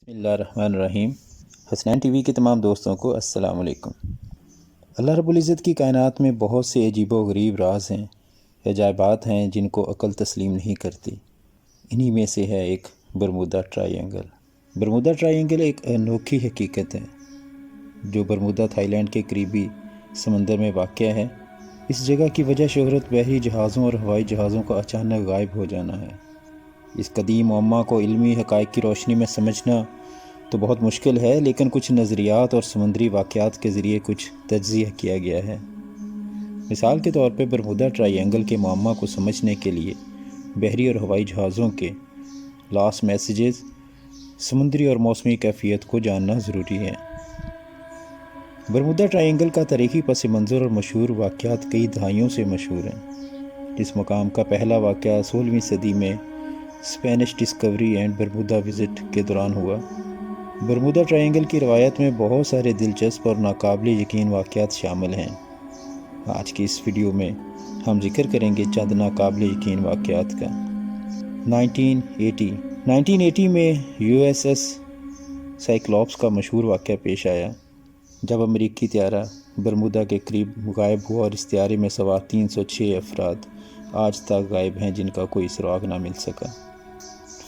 بسم اللہ الرحمن الرحیم۔ حسنین ٹی وی کے تمام دوستوں کو السلام علیکم۔ اللہ رب العزت کی کائنات میں بہت سے عجیب و غریب راز ہیں، عجائبات ہیں جن کو عقل تسلیم نہیں کرتی۔ انہی میں سے ہے ایک Bermuda try angle. Bermuda try angle ایک انوکھی حقیقت ہے جو برمودا تھائی لینڈ کے قریبی سمندر میں واقع ہے۔ اس جگہ کی وجہ شہرت بحری جہازوں اور ہوائی جہازوں کا اچانک غائب ہو جانا ہے۔ اس قدیم معمہ کو علمی حقائق کی روشنی میں سمجھنا تو بہت مشکل ہے، لیکن کچھ نظریات اور سمندری واقعات کے ذریعے کچھ تجزیہ کیا گیا ہے۔ مثال کے طور پہ برمودا ٹرائی اینگل کے معمہ کو سمجھنے کے لیے بحری اور ہوائی جہازوں کے لاس میسیجز، سمندری اور موسمی کیفیت کو جاننا ضروری ہے۔ برمودا ٹرائی اینگل کا تاریخی پس منظر اور مشہور واقعات کئی دہائیوں سے مشہور ہیں۔ اس مقام کا پہلا واقعہ 16ویں صدی میں Spanish Discovery and Bermuda visit کے دوران ہوا۔ برمودا ٹرائی اینگل کی روایت میں بہت سارے دلچسپ اور ناقابل یقین واقعات شامل ہیں۔ آج کی اس ویڈیو میں ہم ذکر کریں گے چند ناقابل یقین واقعات کا۔ 1980 میں یو ایس ایس سائیکلوپس کا مشہور واقعہ پیش آیا جب امریکی طیارہ برمودا کے قریب غائب ہوا، اور اس طیارے میں سوار 306 افراد آج تک غائب ہیں جن کا کوئی سراغ نہ مل سکا۔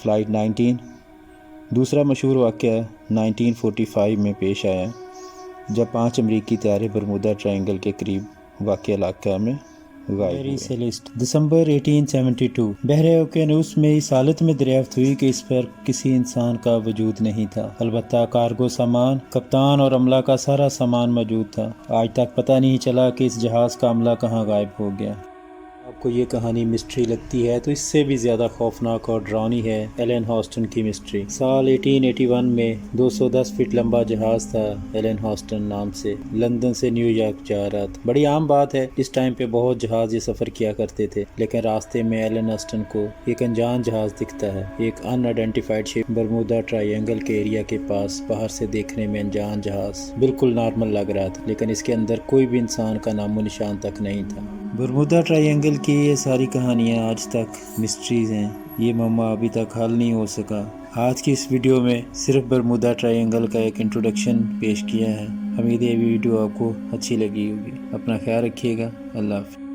فلائٹ 19 دوسرا مشہور واقعہ 1945 میں پیش آیا جب 5 امریکی طیارے برمودا ٹرائی اینگل کے قریب واقع علاقہ میں غائب ہوئے۔ سیلیسٹ دسمبر 1872 بحر اوقیانوس میں اس حالت میں دریافت ہوئی کہ اس پر کسی انسان کا وجود نہیں تھا، البتہ کارگو سامان، کپتان اور عملہ کا سارا سامان موجود تھا۔ آج تک پتہ نہیں چلا کہ اس جہاز کا عملہ کہاں غائب ہو گیا۔ آپ کو یہ کہانی مسٹری لگتی ہے تو اس سے بھی زیادہ خوفناک اور ڈراؤنی ہے ایلن ہاسٹن کی مسٹری۔ سال 1881 میں 210 فٹ لمبا جہاز تھا ایلن ہاسٹن نام سے، لندن سے نیو یارک جا رہا تھا۔ بڑی عام بات ہے، اس ٹائم پہ بہت جہاز یہ سفر کیا کرتے تھے، لیکن راستے میں ایلن ہاسٹن کو ایک انجان جہاز دکھتا ہے، ایک ان آئیڈینٹیفائڈ شپ۔ برمودا ٹرائی اینگل کے ایریا کے پاس باہر سے دیکھنے میں انجان جہاز بالکل نارمل لگ رہا تھا، لیکن اس کے اندر کوئی بھی انسان کا نام و نشان تک نہیں تھا۔ برمودا ٹرائی اینگل کی یہ ساری کہانیاں آج تک مسٹریز ہیں، یہ معمہ ابھی تک حل نہیں ہو سکا۔ آج کی اس ویڈیو میں صرف برمودا ٹرائی اینگل کا ایک انٹروڈکشن پیش کیا ہے۔ امید ہے یہ ویڈیو آپ کو اچھی لگی ہوگی۔ اپنا خیال رکھیے گا۔ اللہ حافظ۔